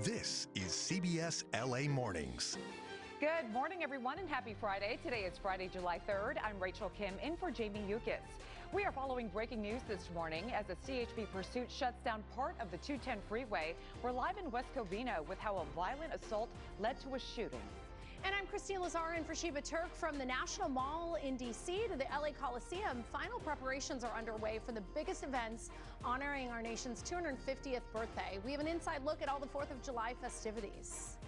This is CBS LA Mornings. Good morning, everyone, and happy Friday. Today is Friday, July 3rd. I'm Rachel Kim, in for Jamie Yukis. We are following breaking news this morning as a CHP pursuit shuts down part of the 210 freeway. We're live in West Covina with how a violent assault led to a shooting. And I'm Christine Lazar in for Sheba Turk. From the National Mall in D.C. to the LA Coliseum, final preparations are underway for the biggest events honoring our nation's 250th birthday. We have an inside look at all the 4th of July festivities.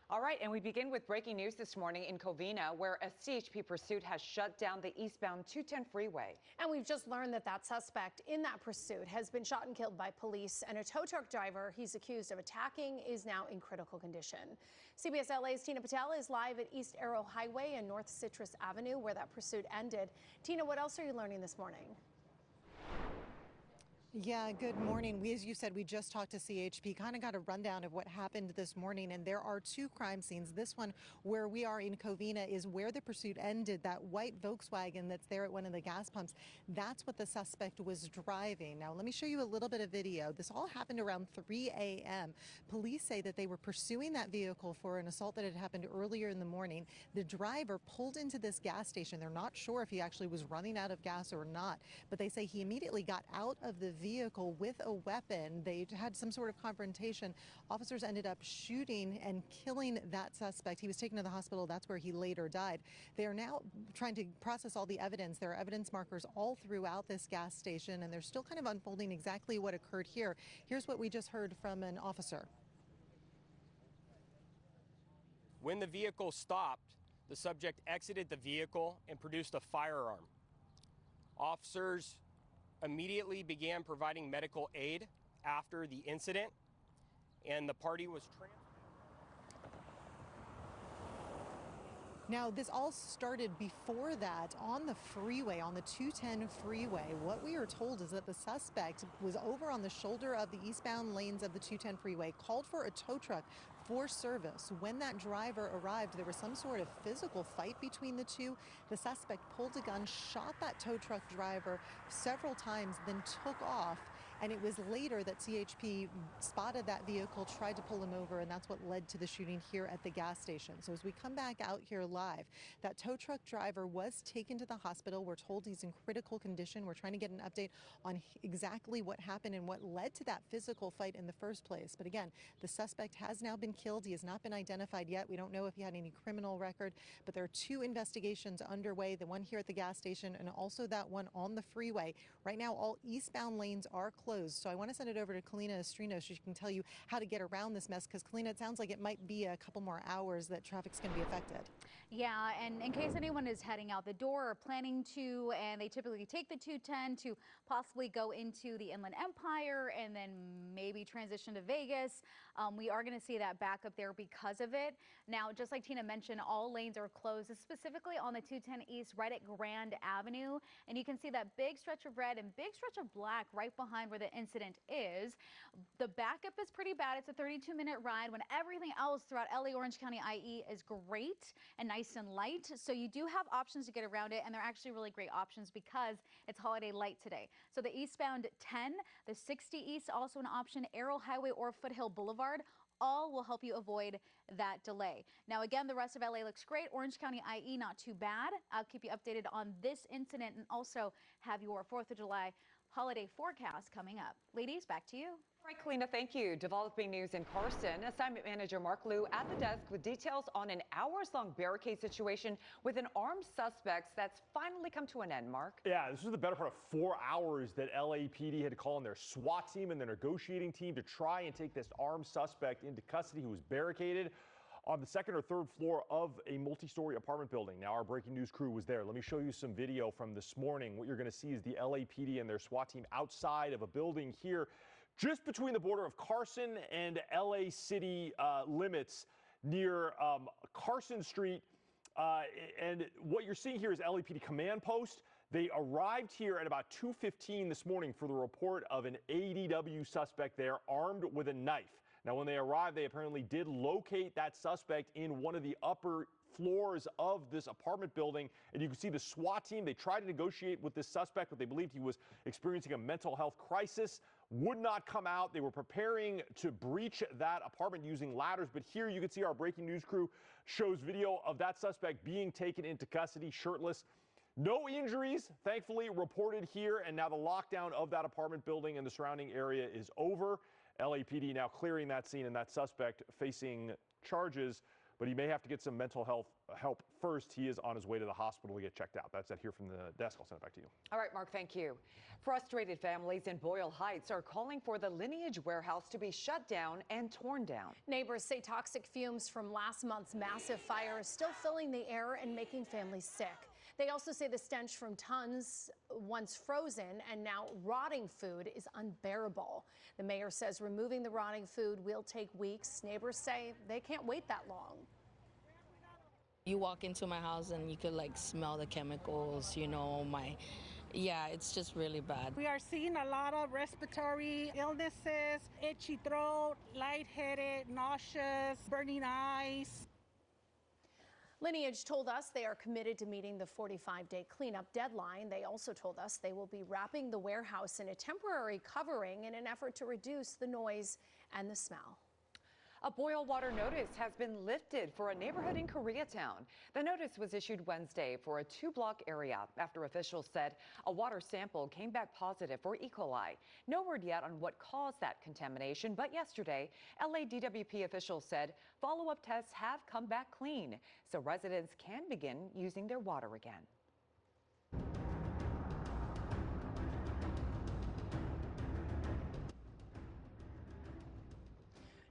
All right, and we begin with breaking news this morning in Covina, where a CHP pursuit has shut down the eastbound 210 freeway. And we've just learned that suspect in that pursuit has been shot and killed by police, and a tow truck driver he's accused of attacking is now in critical condition. CBS LA's Tina Patel is live at East Arrow Highway and North Citrus Avenue, where that pursuit ended. Tina, what else are you learning this morning? Yeah, good morning. As you said, we just talked to CHP, kind of got a rundown of what happened this morning, and there are two crime scenes. This one, where we are in Covina, is where the pursuit ended. That white Volkswagen that's there at one of the gas pumps, that's what the suspect was driving. Now, let me show you a little bit of video. This all happened around 3 a.m. Police say that they were pursuing that vehicle for an assault that had happened earlier in the morning. The driver pulled into this gas station. They're not sure if he actually was running out of gas or not, but they say he immediately got out of the vehicle with a weapon. They had some sort of confrontation. Officers ended up shooting and killing that suspect. He was taken to the hospital. That's where he later died. They are now trying to process all the evidence. There are evidence markers all throughout this gas station, and they're still kind of unfolding exactly what occurred here. Here's what we just heard from an officer. When the vehicle stopped, the subject exited the vehicle and produced a firearm. Officers immediately began providing medical aid after the incident, and the party was transferred. Now, this all started before that on the freeway, on the 210 freeway. What we are told is that the suspect was over on the shoulder of the eastbound lanes of the 210 freeway, called for a tow truck for service. When that driver arrived, there was some sort of physical fight between the two. The suspect pulled a gun, shot that tow truck driver several times, then took off. And it was later that CHP spotted that vehicle, tried to pull him over, and that's what led to the shooting here at the gas station. So as we come back out here live, that tow truck driver was taken to the hospital. We're told he's in critical condition. We're trying to get an update on exactly what happened and what led to that physical fight in the first place. But again, the suspect has now been killed. He has not been identified yet. We don't know if he had any criminal record, but there are two investigations underway, the one here at the gas station and also that one on the freeway. Right now, all eastbound lanes are closed. So I want to send it over to Kalina Estrino so she can tell you how to get around this mess, because Kalina, it sounds like it might be a couple more hours that traffic's going to be affected. Yeah, and in case anyone is heading out the door or planning to, and they typically take the 210 to possibly go into the Inland Empire and then maybe transition to Vegas, we are going to see that back up there because of it. Now, just like Tina mentioned, all lanes are closed, specifically on the 210 East right at Grand Avenue. And you can see that big stretch of red and big stretch of black right behind where the incident is. The backup is pretty bad. It's a 32-minute ride when everything else throughout LA Orange County IE is great and nice and light. So you do have options to get around it, and they're actually really great options because it's holiday light today. So the eastbound 10, the 60 East, also an option, Arrow Highway or Foothill Boulevard, all will help you avoid that delay. Now, again, the rest of LA looks great. Orange County IE, not too bad. I'll keep you updated on this incident and also have your 4th of July holiday forecast coming up. Ladies, back to you. All right, Kalina, thank you. Developing news in Carson. Assignment manager Mark Liu at the desk with details on an hours-long barricade situation with an armed suspect that's finally come to an end, Mark. Yeah, this was the better part of 4 hours that LAPD had to call in their SWAT team and their negotiating team to try and take this armed suspect into custody who was barricaded on the second or third floor of a multi-story apartment building. Now, our breaking news crew was there. Let me show you some video from this morning. What you're going to see is the LAPD and their SWAT team outside of a building here, just between the border of Carson and LA City limits near Carson Street. And what you're seeing here is LAPD command post. They arrived here at about 2:15 this morning for the report of an ADW suspect there armed with a knife. Now, when they arrived, they apparently did locate that suspect in one of the upper floors of this apartment building. And you can see the SWAT team, they tried to negotiate with this suspect, but they believed he was experiencing a mental health crisis, would not come out. They were preparing to breach that apartment using ladders. But here you can see our breaking news crew shows video of that suspect being taken into custody, shirtless. No injuries, thankfully, reported here. And now the lockdown of that apartment building and the surrounding area is over. LAPD now clearing that scene and that suspect facing charges, but he may have to get some mental health help first. He is on his way to the hospital to get checked out. That's it here from the desk. I'll send it back to you. All right, Mark, thank you. Frustrated families in Boyle Heights are calling for the Lineage warehouse to be shut down and torn down. Neighbors say toxic fumes from last month's massive fire is still filling the air and making families sick. They also say the stench from tons once frozen and now rotting food is unbearable. The mayor says removing the rotting food will take weeks. Neighbors say they can't wait that long. You walk into my house and you could like smell the chemicals, you know, yeah, it's just really bad. We are seeing a lot of respiratory illnesses, itchy throat, lightheaded, nauseous, burning eyes. Lineage told us they are committed to meeting the 45-day cleanup deadline. They also told us they will be wrapping the warehouse in a temporary covering in an effort to reduce the noise and the smell. A boil water notice has been lifted for a neighborhood in Koreatown. The notice was issued Wednesday for a 2-block area after officials said a water sample came back positive for E. coli. No word yet on what caused that contamination, but yesterday, LA DWP officials said follow-up tests have come back clean, so residents can begin using their water again.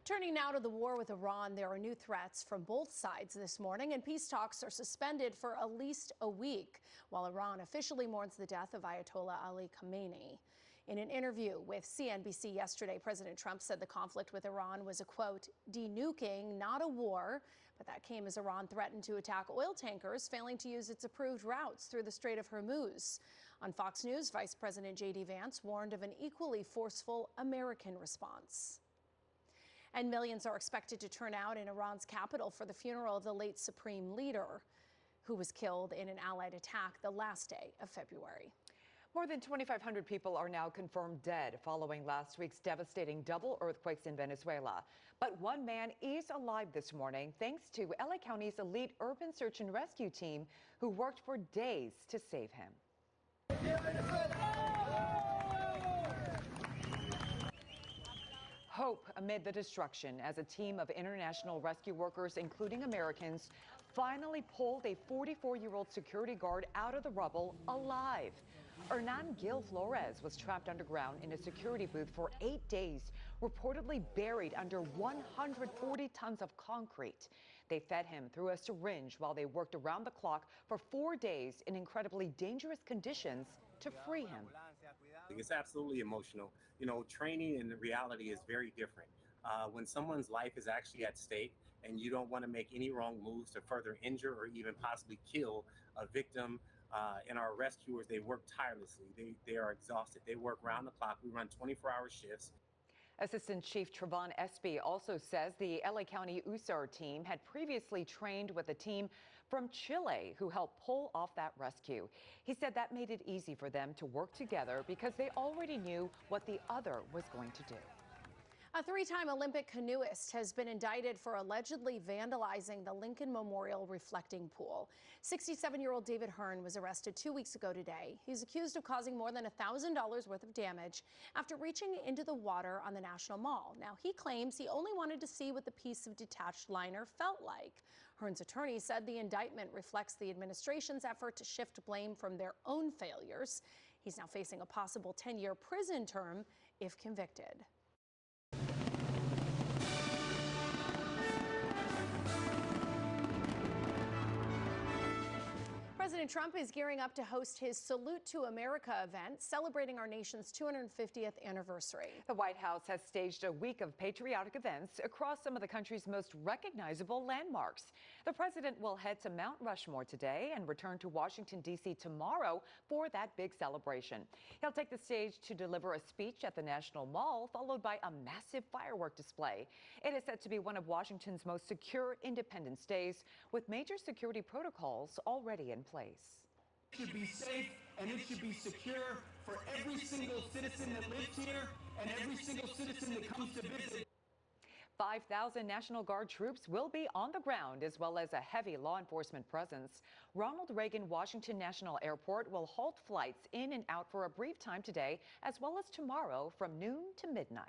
Turning now to the war with Iran, there are new threats from both sides this morning, and peace talks are suspended for at least a week, while Iran officially mourns the death of Ayatollah Ali Khamenei. In an interview with CNBC yesterday, President Trump said the conflict with Iran was a, quote, denuking, not a war, but that came as Iran threatened to attack oil tankers, failing to use its approved routes through the Strait of Hormuz. On Fox News, Vice President J.D. Vance warned of an equally forceful American response. And millions are expected to turn out in Iran's capital for the funeral of the late supreme leader, who was killed in an Allied attack the last day of February. More than 2,500 people are now confirmed dead following last week's devastating double earthquakes in Venezuela. But one man is alive this morning thanks to LA County's elite urban search and rescue team who worked for days to save him. Hope amid the destruction as a team of international rescue workers, including Americans, finally pulled a 44-year-old security guard out of the rubble alive. Hernan Gil Flores was trapped underground in a security booth for 8 days, reportedly buried under 140 tons of concrete. They fed him through a syringe while they worked around the clock for 4 days in incredibly dangerous conditions to free him. It's absolutely emotional. You know, training and reality is very different. When someone's life is actually at stake and you don't want to make any wrong moves to further injure or even possibly kill a victim, and our rescuers, they work tirelessly. They are exhausted. They work round the clock. We run 24-hour shifts. Assistant Chief Trevon Espy also says the LA County USAR team had previously trained with a team from Chile who helped pull off that rescue. He said that made it easy for them to work together because they already knew what the other was going to do. A three-time Olympic canoeist has been indicted for allegedly vandalizing the Lincoln Memorial reflecting pool. 67-year-old David Hearn was arrested 2 weeks ago today. He's accused of causing more than $1,000 worth of damage after reaching into the water on the National Mall. Now, he claims he only wanted to see what the piece of detached liner felt like. Hearn's attorney said the indictment reflects the administration's effort to shift blame from their own failures. He's now facing a possible 10-year prison term if convicted. President Trump is gearing up to host his Salute to America event, celebrating our nation's 250th anniversary. The White House has staged a week of patriotic events across some of the country's most recognizable landmarks. The president will head to Mount Rushmore today and return to Washington, D.C. tomorrow for that big celebration. He'll take the stage to deliver a speech at the National Mall, followed by a massive firework display. It is said to be one of Washington's most secure Independence Days, with major security protocols already in place. It should be safe and it should be secure for every single citizen that lives here and every single citizen that comes to visit. 5,000 National Guard troops will be on the ground, as well as a heavy law enforcement presence. Ronald Reagan Washington National Airport will halt flights in and out for a brief time today, as well as tomorrow from noon to midnight.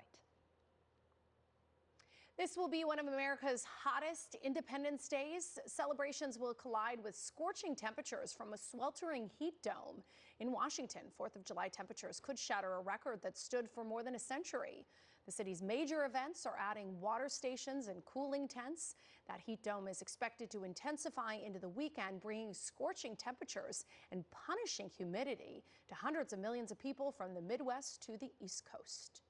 This will be one of America's hottest Independence Days. Celebrations will collide with scorching temperatures from a sweltering heat dome. In Washington, 4th of July temperatures could shatter a record that stood for more than a century. The city's major events are adding water stations and cooling tents. That heat dome is expected to intensify into the weekend, bringing scorching temperatures and punishing humidity to hundreds of millions of people from the Midwest to the East Coast.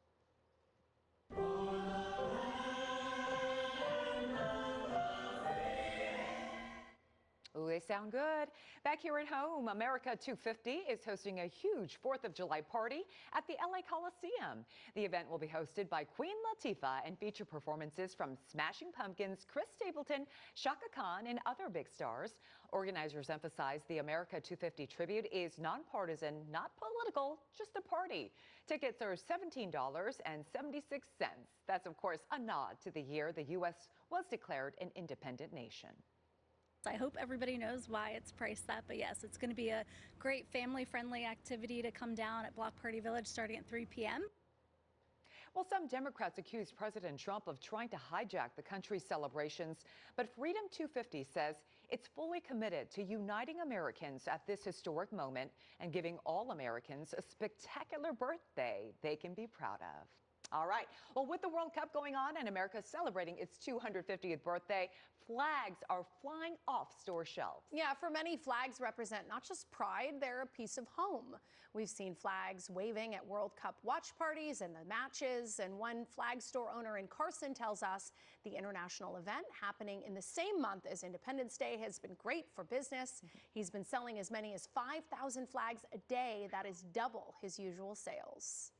Ooh, they sound good. Back here at home, America 250 is hosting a huge 4th of July party at the LA Coliseum. The event will be hosted by Queen Latifah and feature performances from Smashing Pumpkins, Chris Stapleton, Shaka Khan, and other big stars. Organizers emphasize the America 250 tribute is nonpartisan, not political, just a party. Tickets are $17.76. That's, of course, a nod to the year the U.S. was declared an independent nation. I hope everybody knows why it's priced that, but yes, it's going to be a great family-friendly activity to come down at Block Party Village starting at 3 p.m. Well, some Democrats accuse President Trump of trying to hijack the country's celebrations, but Freedom 250 says it's fully committed to uniting Americans at this historic moment and giving all Americans a spectacular birthday they can be proud of. All right. Well, with the World Cup going on and America celebrating its 250th birthday, flags are flying off store shelves. Yeah, for many, flags represent not just pride, they're a piece of home. We've seen flags waving at World Cup watch parties and the matches, and one flag store owner in Carson tells us the international event happening in the same month as Independence Day has been great for business. He's been selling as many as 5,000 flags a day. That is double his usual sales.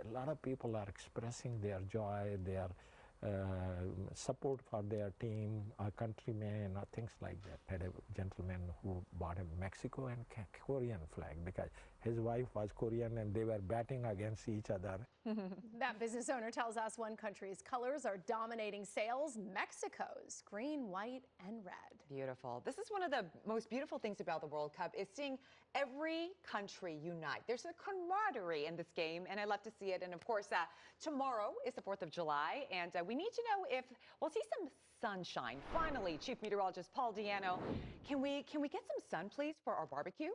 A lot of people are expressing their joy, their support for their team, countrymen, or things like that. I had a gentleman who bought a Mexico and Korean flag because his wife was Korean and they were batting against each other. That business owner tells us one country's colors are dominating sales, Mexico's green, white, and red. Beautiful. This is one of the most beautiful things about the World Cup is seeing every country unite. There's a camaraderie in this game, and I love to see it. And of course, tomorrow is the 4th of July, and we need to know if we'll see some sunshine. Finally, Chief Meteorologist Paul Diano, can we get some sun, please, for our barbecue?